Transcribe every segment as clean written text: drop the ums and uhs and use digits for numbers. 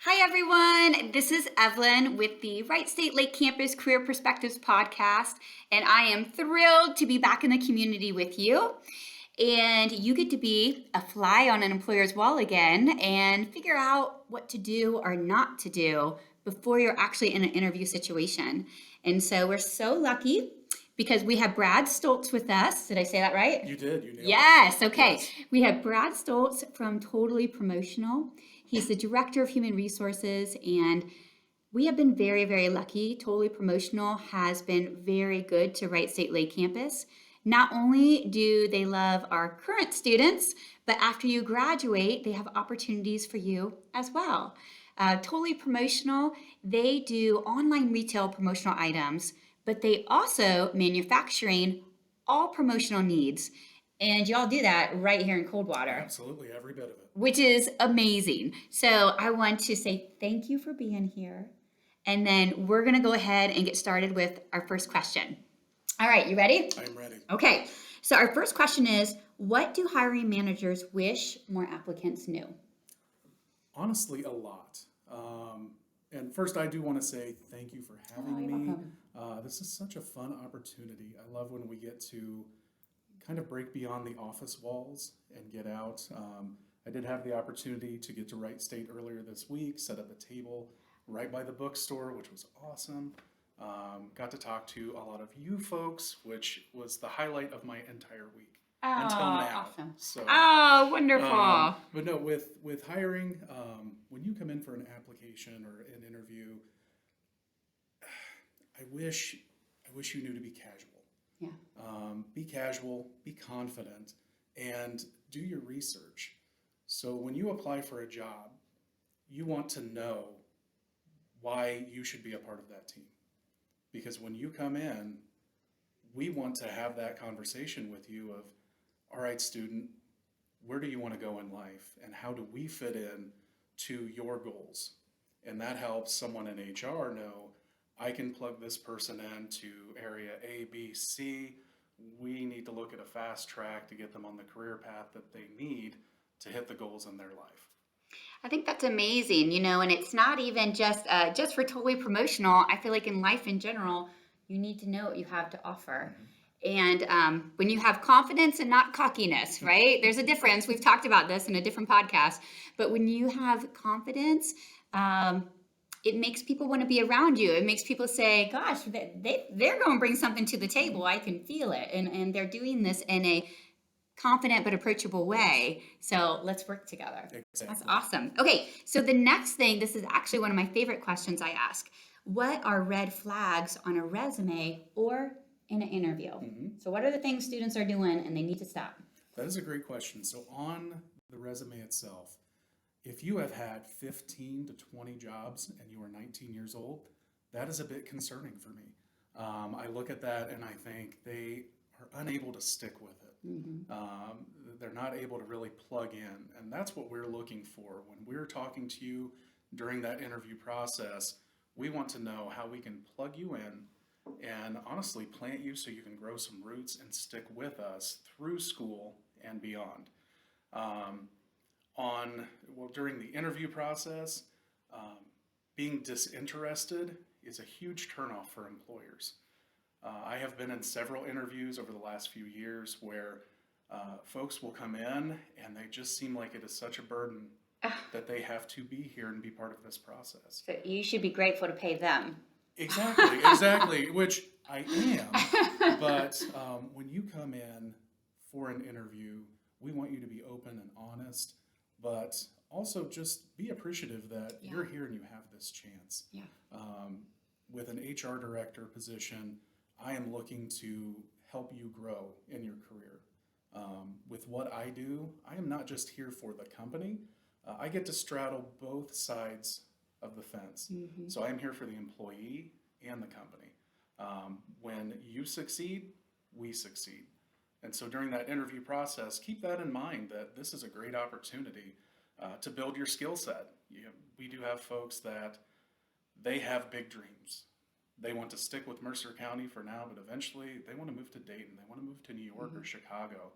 Hi, everyone. This is Evelyn with the Wright State Lake Campus Career Perspectives podcast, and I am thrilled to be back in the community with you. And you get to be a fly on an employer's wall again and figure out what to do or not to do before you're actually in an interview situation. And so we're so lucky because we have Brad Stoltz with us. Did I say that right? You did. You nailed it. Yes. Okay. Yes. We have Brad Stoltz from Totally Promotional. He's the director of human resources, and we have been very, very lucky. Totally Promotional has been very good to Wright State Lake Campus. Not only do they love our current students, but after you graduate, they have opportunities for you as well. Totally Promotional, they do online retail promotional items, but they also manufacturing all promotional needs. And y'all do that right here in Coldwater. Absolutely, every bit of it. Which is amazing. So I want to say thank you for being here. And then we're going to go ahead and get started with our first question. All right, you ready? I am ready. Okay. So our first question is, what do hiring managers wish more applicants knew? Honestly, a lot. And first, I do want to say thank you for having me. This is such a fun opportunity. I love when we get to kind of break beyond the office walls and get out. I did have the opportunity to get to Wright State earlier this week, set up a table right by the bookstore, which was awesome. Got to talk to a lot of you folks, which was the highlight of my entire week until now. Awesome. So, Wonderful. but no, with hiring, when you come in for an application or an interview, I wish you knew to be casual. Yeah. Be casual, be confident, and do your research. So when you apply for a job, you want to know why you should be a part of that team. Because when you come in, we want to have that conversation with you of, all right, student, where do you want to go in life? And how do we fit in to your goals? And that helps someone in HR know, I can plug this person into area A, B, C. We need to look at a fast track to get them on the career path that they need to hit the goals in their life. I think that's amazing, and it's not even just for Totally Promotional. I feel like in life in general, you need to know what you have to offer. And when you have confidence and not cockiness, right? There's a difference. We've talked about this in a different podcast. But when you have confidence, it makes people want to be around you. It makes people say, gosh, they're going to bring something to the table. I can feel it. And they're doing this in a confident but approachable way. So let's work together. Exactly. That's awesome. Okay, so the next thing, this is actually one of my favorite questions I ask. What are red flags on a resume or in an interview? So what are the things students are doing and they need to stop? That is a great question. So on the resume itself, if you have had 15 to 20 jobs and you are 19 years old, that is a bit concerning for me. I look at that and I think they are unable to stick with it. They're not able to really plug in. And that's what we're looking for. When we're talking to you during that interview process, we want to know how we can plug you in and honestly plant you so you can grow some roots and stick with us through school and beyond. During the interview process, being disinterested is a huge turnoff for employers. I have been in several interviews over the last few years where folks will come in and they just seem like it is such a burden that they have to be here and be part of this process. So you should be grateful to pay them. Exactly, which I am. But when you come in for an interview, we want you to be open and honest, but also just be appreciative that you're here and you have this chance. Yeah. With an HR director position, I am looking to help you grow in your career. With what I do, I am not just here for the company. I get to straddle both sides of the fence. So I am here for the employee and the company. When you succeed, we succeed. And so during that interview process, keep that in mind that this is a great opportunity to build your skill set. We do have folks that they have big dreams. They want to stick with Mercer County for now, but eventually they want to move to Dayton. They want to move to New York or Chicago.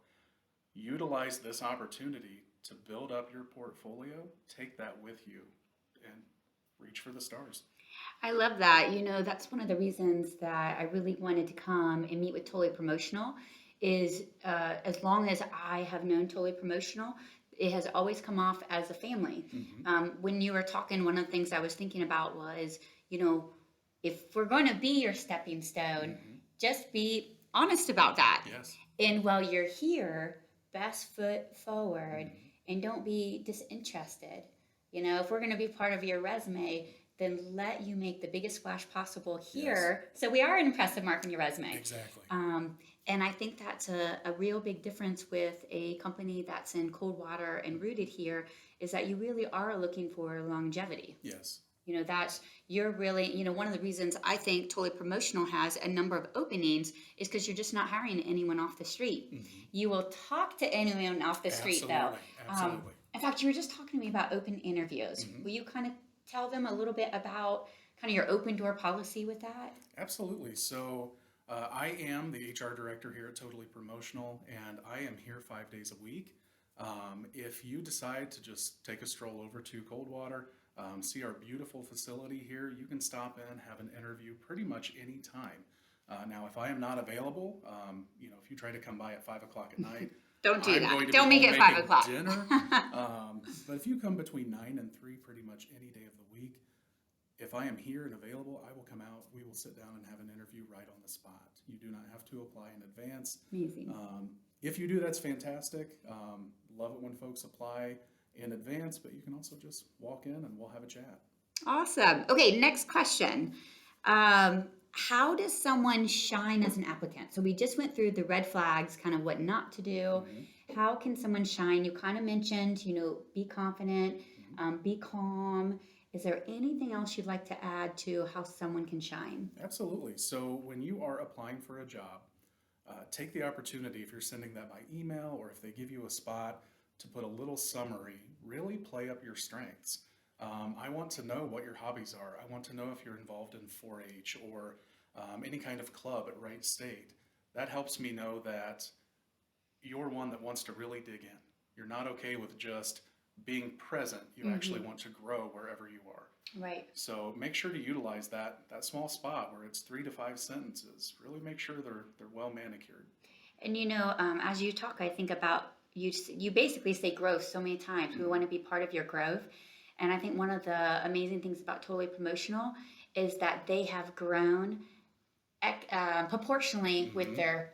Utilize this opportunity to build up your portfolio. Take that with you and reach for the stars. I love that. You know, that's one of the reasons that I really wanted to come and meet with Totally Promotional is as long as I have known Totally Promotional, it has always come off as a family. Hmm. When you were talking, one of the things I was thinking about was, you know, if we're going to be your stepping stone, Hmm. just be honest about that. Yes. And while you're here, best foot forward Hmm. and don't be disinterested. You know, if we're going to be part of your resume, then let you make the biggest splash possible here. Yes. So we are an impressive mark on your resume. Exactly. And I think that's a real big difference with a company that's in Coldwater and rooted here is that you really are looking for longevity. Yes. You know, that's you're really, you know, one of the reasons I think Totally Promotional has a number of openings is because you're just not hiring anyone off the street. Hmm. You will talk to anyone off the street, though. Absolutely. Absolutely. In fact, you were just talking to me about open interviews. Hmm. Will you kind of tell them a little bit about kind of your open door policy with that? Absolutely. So I am the HR director here at Totally Promotional, and I am here 5 days a week. If you decide to just take a stroll over to Coldwater, see our beautiful facility here, you can stop in, have an interview pretty much any time. Now, if I am not available, if you try to come by at 5 o'clock at night, Don't do I'm that. going to Don't be make home it 5 making o'clock. dinner. But if you come between 9 and 3, pretty much any day of the week, if I am here and available, I will come out. We will sit down and have an interview right on the spot. You do not have to apply in advance. Amazing. If you do, that's fantastic. Love it when folks apply in advance, but you can also just walk in and we'll have a chat. Awesome. Okay, next question. How does someone shine as an applicant? So we just went through the red flags, kind of what not to do. Mhm. How can someone shine? You kind of mentioned, you know, be confident, be calm. Is there anything else you'd like to add to how someone can shine? Absolutely. So when you are applying for a job, take the opportunity, if you're sending that by email or if they give you a spot, to put a little summary. Really play up your strengths. I want to know what your hobbies are. I want to know if you're involved in 4-H or any kind of club at Wright State. That helps me know that you're one that wants to really dig in. You're not okay with just being present. You actually want to grow wherever you are. Right. So make sure to utilize that small spot where it's 3 to 5 sentences. Really make sure they're well manicured. And you know, as you talk, I think about you. You basically say growth so many times. We want to be part of your growth, and I think one of the amazing things about Totally Promotional is that they have grown proportionally with their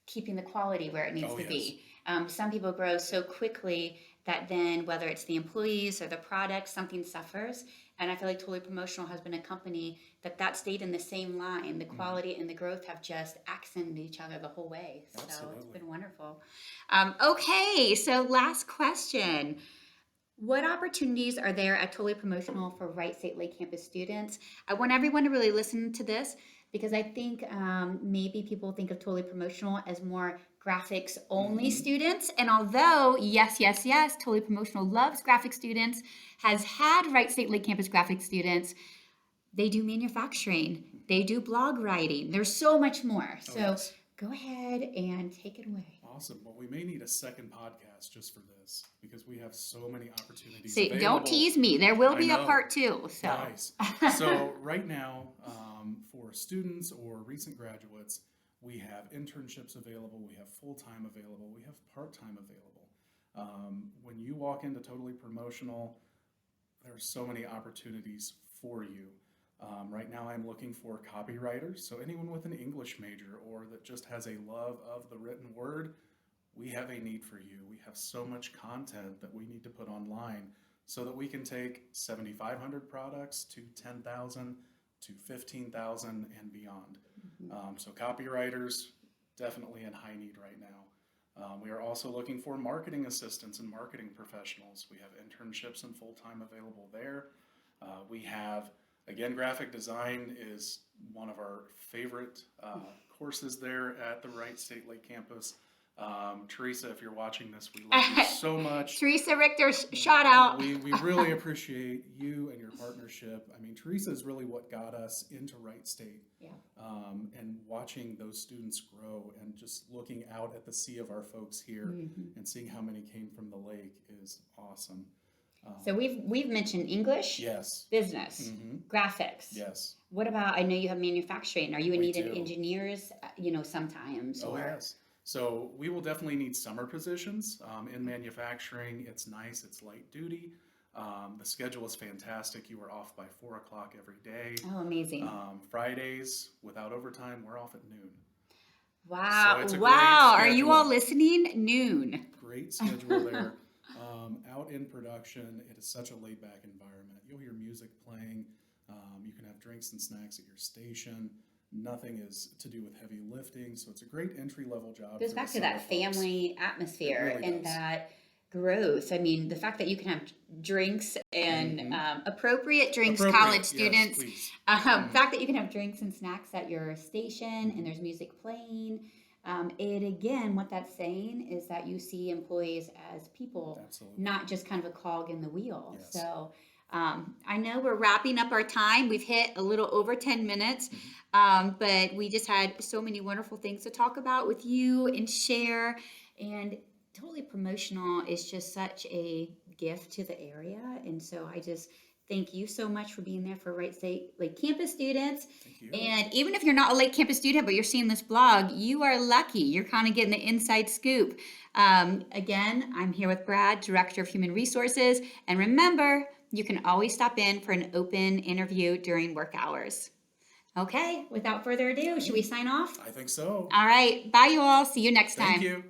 keeping the quality where it needs Oh, to yes. be. Some people grow so quickly that then whether it's the employees or the product, something suffers. And I feel like Totally Promotional has been a company that stayed in the same line. The quality and the growth have just accented each other the whole way. So it's Absolutely. been wonderful. Okay, so last question. What opportunities are there at Totally Promotional for Wright State Lake Campus students? I want everyone to really listen to this because I think maybe people think of Totally Promotional as more graphics only students. And although, yes, Totally Promotional loves graphic students, has had Wright State Lake Campus graphic students, they do manufacturing, they do blog writing. There's so much more. So yes. go ahead and take it away. Awesome. Well, we may need a second podcast just for this because we have so many opportunities See, available. don't tease me. There will I be a know. part 2. So. Nice. So right now, for students or recent graduates, we have internships available, we have full-time available, we have part-time available. When you walk into Totally Promotional, there are so many opportunities for you. Right now I'm looking for copywriters, so anyone with an English major or that just has a love of the written word, we have a need for you. We have so much content that we need to put online so that we can take 7,500 products to 10,000 to 15,000 and beyond. So copywriters, definitely in high need right now. We are also looking for marketing assistants and marketing professionals. We have internships and full-time available there. We have, again, graphic design is one of our favorite courses there at the Wright State Lake Campus. Teresa, if you're watching this, we love you so much. Teresa Richter, shout out. We really appreciate you and your partnership. I mean, Teresa is really what got us into Wright State. Yeah. And watching those students grow and just looking out at the sea of our folks here and seeing how many came from the lake is awesome. So we've mentioned English, Yes. business, graphics. Yes. What about, I know you have manufacturing. Are you in We need of do. engineers, sometimes, Oh, or? yes. So we will definitely need summer positions in manufacturing. It's nice. It's light duty. The schedule is fantastic. You are off by 4 o'clock every day. Oh, amazing. Fridays, without overtime, we're off at noon. Wow. So it's a Wow. great Are you all schedule. listening? Noon. Great schedule there. Out in production, it is such a laid back environment. You'll hear music playing. You can have drinks and snacks at your station. Nothing is to do with heavy lifting. So it's a great entry level job. Goes for back the to that summer folks. family atmosphere really and does. that growth. I mean, the fact that you can have drinks and appropriate drinks, Appropriate, college yes, students. please. Fact that you can have drinks and snacks at your station and there's music playing. It again, what that's saying is that you see employees as people, Absolutely. not just kind of a cog in the wheel. Yes. So I know we're wrapping up our time. We've hit a little over 10 minutes, but we just had so many wonderful things to talk about with you and share. And Totally Promotional is just such a gift to the area. And so I just thank you so much for being there for Wright State Lake Campus students. Thank you. And even if you're not a Lake Campus student, but you're seeing this blog, you are lucky. You're kind of getting the inside scoop. Again, I'm here with Brad, Director of Human Resources. And remember, you can always stop in for an open interview during work hours. Okay, without further ado, should we sign off? I think so. All right, bye you all. See you next time. Thank you.